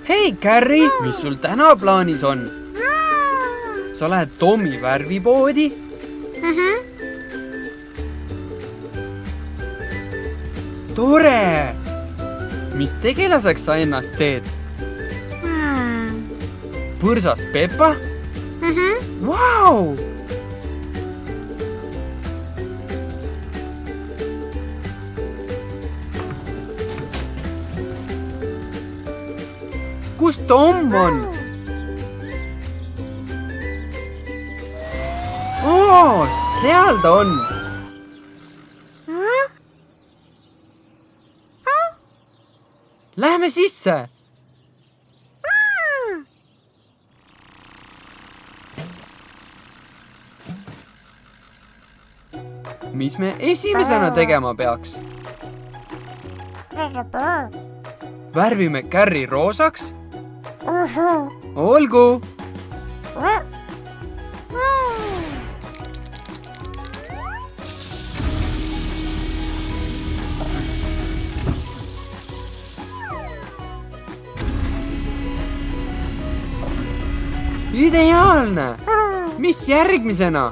Hei, Carri, mis sul täna plaanis on? Sa lähed Tommi värvipoodi? Tore! Mis tegelaseks sa ennast teed? Põrsas Peppa? Vau! Kus Tom on? Oo, seal ta on. Lähme sisse. Mis me esimesena tegema peaks? Värvime Carri roosaks? Olgu! Ideaalne! Mis järgmisena?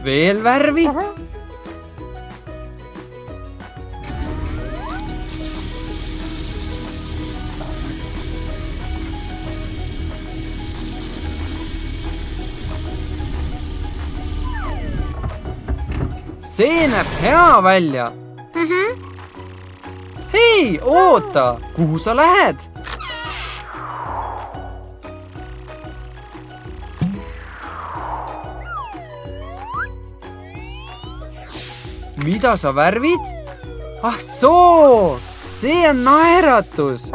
Veel värvi? See näeb hea välja. Hei, oota! Kuhu sa lähed? Mida sa värvid? Ah soo! See on naeratus!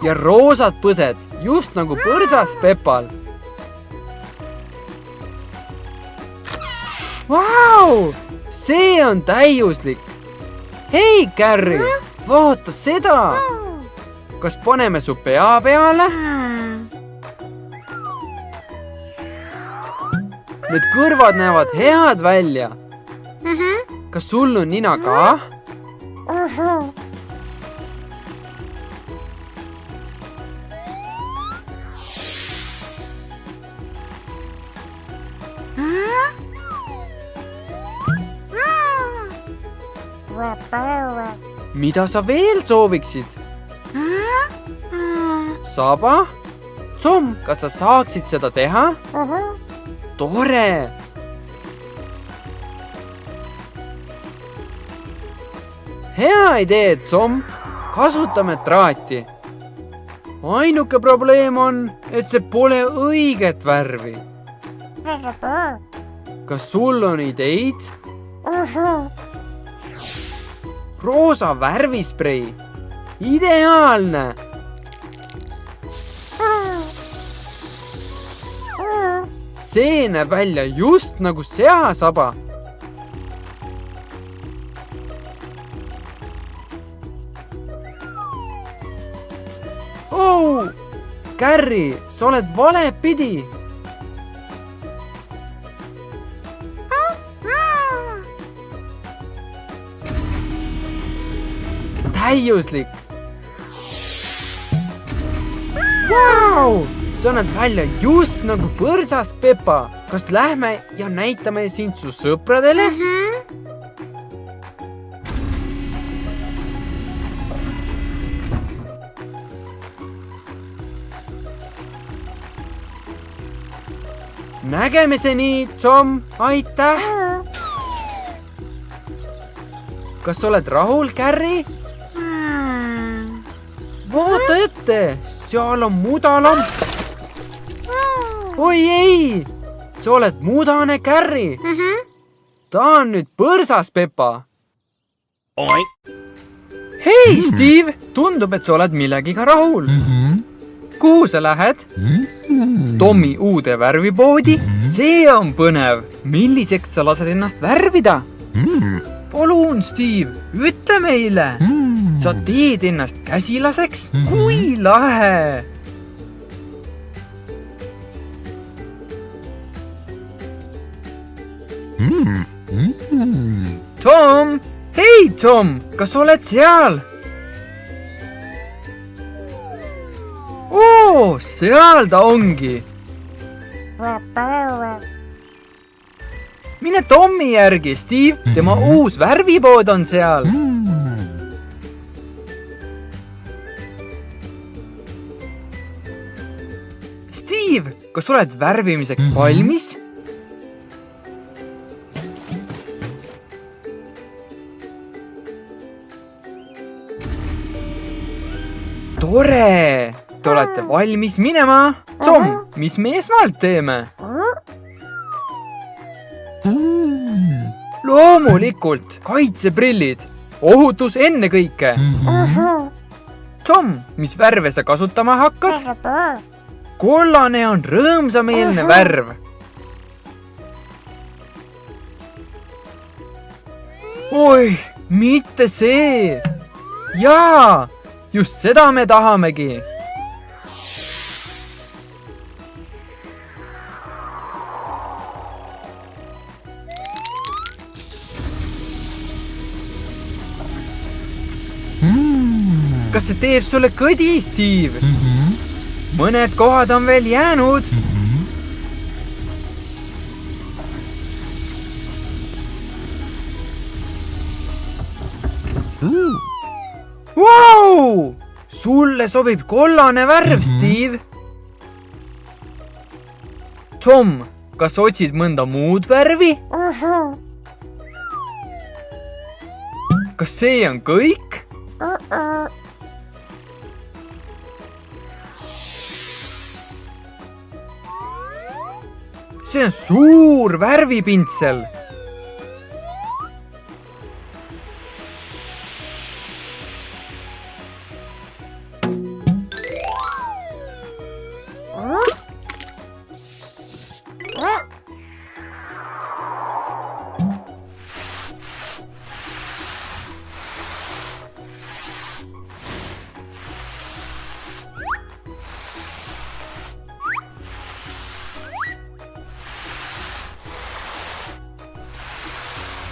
Ja roosad põsed, just nagu põrsas Peppal. Vau! See on täiuslik! Hei, Carri! Vaata seda! Kas paneme su pea peale? Need kõrvad näevad head välja. Kas sul on nina ka? Mida sa veel sooviksid? Saba? Tom, kas sa saaksid seda teha? Tore! Hea idee, Tom! Kasutame traati. Ainuke probleem on, et see pole õiget värvi. Kas sul on ideid? Roosa värvisprei. Ideaalne! See näeb välja just nagu seasaba. Oh! Carri, sa oled vale pidi. Täiuslik! Vau! Sa näed välja just nagu põrsas Peppa. Kas lähme ja näitame sind su sõpradele? Nägemiseni, Tom! Aitäh! Kas oled rahul, Carri? Vaata ette! Seal on mudalamp! Oi ei! Sa oled mudane Carri! Ta on nüüd põrsas Peppa! Hei, Steve! Tundub, et sa oled millegiga rahul. Kuhu sa lähed? Tommi uude värvipoodi? See on põnev! Milliseks sa lased ennast värvida? Palun, Steve, ütle meile! Sa teed ennast käsilaseks? Kui lahe! Tom, hei Tom, kas oled seal? Oo, seal ta ongi. Mine Tommi järgi, Steve, tema uus värvipood on seal. Steve, kas oled värvimiseks valmis? Tore! Te olete valmis minema? Tom, mis me esmalt teeme? Loomulikult, kaitseprillid. Ohutus ennekõike. Tom, mis värve sa kasutama hakkad? Kollane on rõõmsameelne värv. Oi, mitte see. Jaa, just seda me tahamegi. Kas see teeb sulle kõdi, Steve? Mõned kohad on veel jäänud. Wow! Sulle sobib kollane värv, Steve. Tom, kas otsid mõnda muud värvi? Kas see on kõik? See on suur värvipintsel.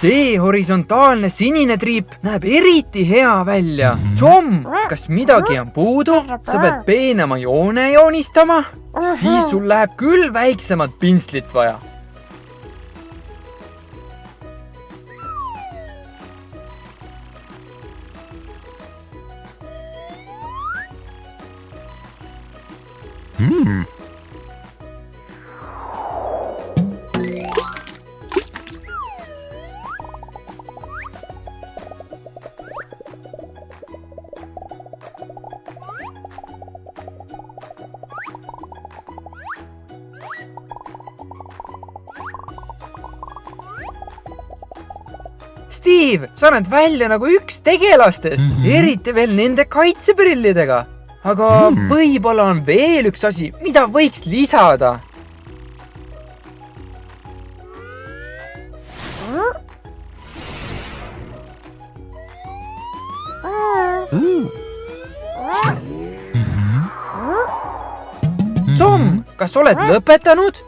See horisontaalne sinine triip näeb eriti hea välja. Tom, kas midagi on puudu? Sa pead peenema joone joonistama? Siis sul läheb küll väiksemat pintslit vaja. Steve, sa näed välja nagu üks tegelastest, eriti veel nende kaitseprillidega. Aga võib-olla on veel üks asi, mida võiks lisada. Tom, kas oled lõpetanud?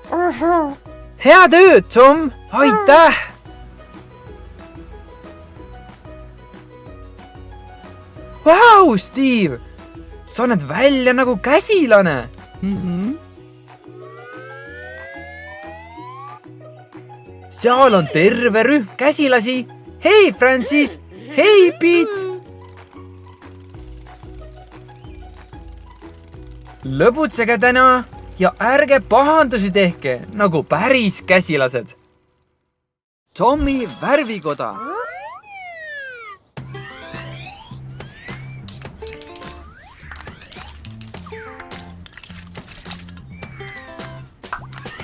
Hea tööd, Tom! Aitäh! Vau, Steve! Sa näed välja nagu käsilane! Seal on terve rühm käsilasi! Hei, Francis! Hei, Pete! Lõbutsege täna ja ärge pahandusi tehke, nagu päris käsilased! Tommi värvikoda!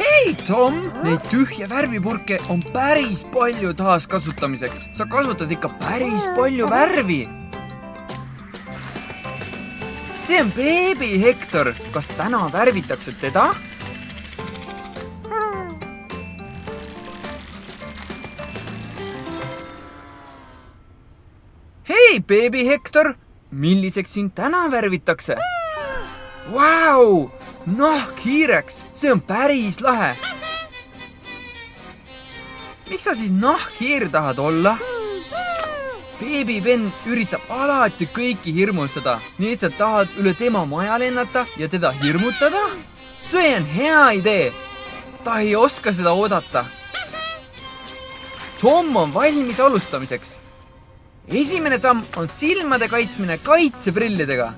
Hei, Tom! Neid tühje värvipurke on päris palju taaskasutamiseks. Sa kasutad ikka päris palju värvi. See on beebi Hector. Kas täna värvitakse teda? Hei, beebi Hector! Milliseks sind täna värvitakse? Vau! Nahkhiireks! See on päris lahe! miks sa siis nahkhiir tahad olla? Beebi Ben üritab alati kõiki hirmutada, nii et sa tahad üle tema maja lennata ja teda hirmutada? See on hea idee. Ta ei oska seda oodata. Tom on valmis alustamiseks. Esimene samm on silmade kaitsmine kaitseprillidega.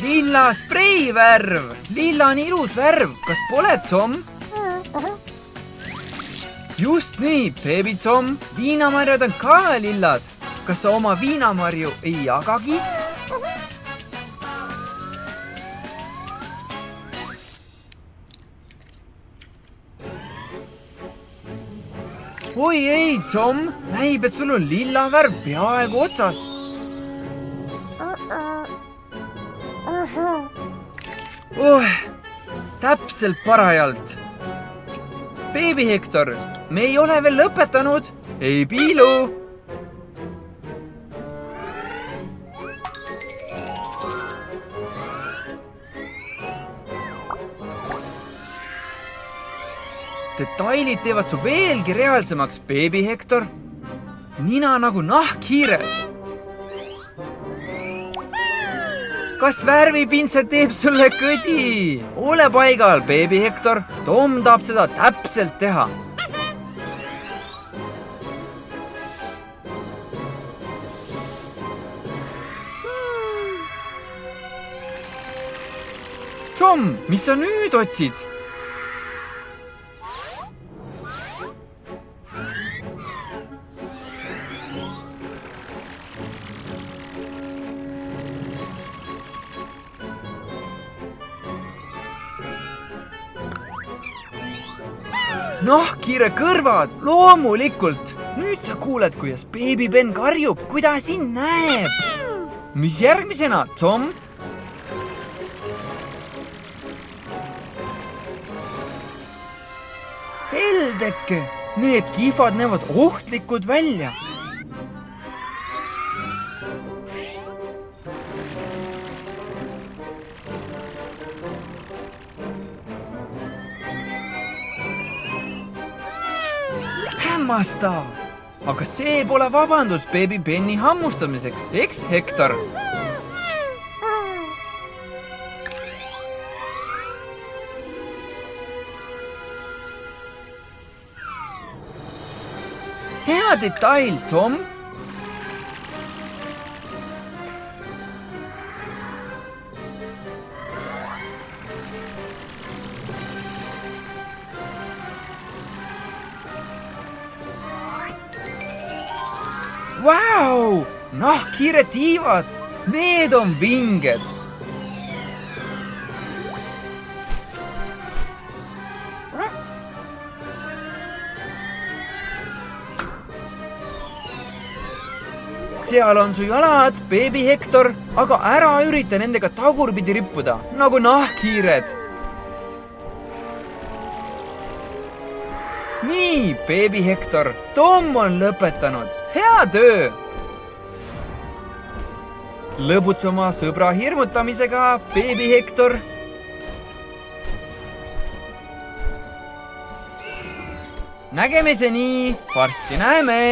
Lilla spreivärv! Lilla on ilus värv, kas pole, Tom? Just nii, Baby Tom. Viinamarjad on ka lillad. Kas sa oma viinamarju ei jagagi? Oi ei, Tom. Näib, et sul on lilla värv peaaegu otsas. Täpselt parajalt. Baby Hector, me ei ole veel lõpetanud. Ei piilu. Detailid teevad su veelgi reaalsemaks, Baby Hector. Nina nagu nahkhiirel. Kas värvipintset teeb sulle kõdi? Ole paigal, Baby Hector. Tom tahab seda täpselt teha. Tom, mis sa nüüd otsid? Nahkhiire kõrvad, loomulikult. Nüüd sa kuuled, kuidas Baby Ben karjub, kui ta sind näeb. Mis järgmisena, Tom? Heldeke, need kihvad näevad ohtlikud välja. Hämmastav! Aga see pole vabandus Baby Beni hammustamiseks, eks, Hector? Hea detail, Tom! Vau! Nahkhiire tiivad! Need on vinged! Seal on su jalad, Baby Hector, aga ära ürita nendega tagurpidi rippuda, nagu nahkhiired. Nii, Baby Hector, Tom on lõpetanud. Hea töö! Lõbuts oma sõbra hirmutamisega, Baby Hector. Nägemiseni, varsti näeme!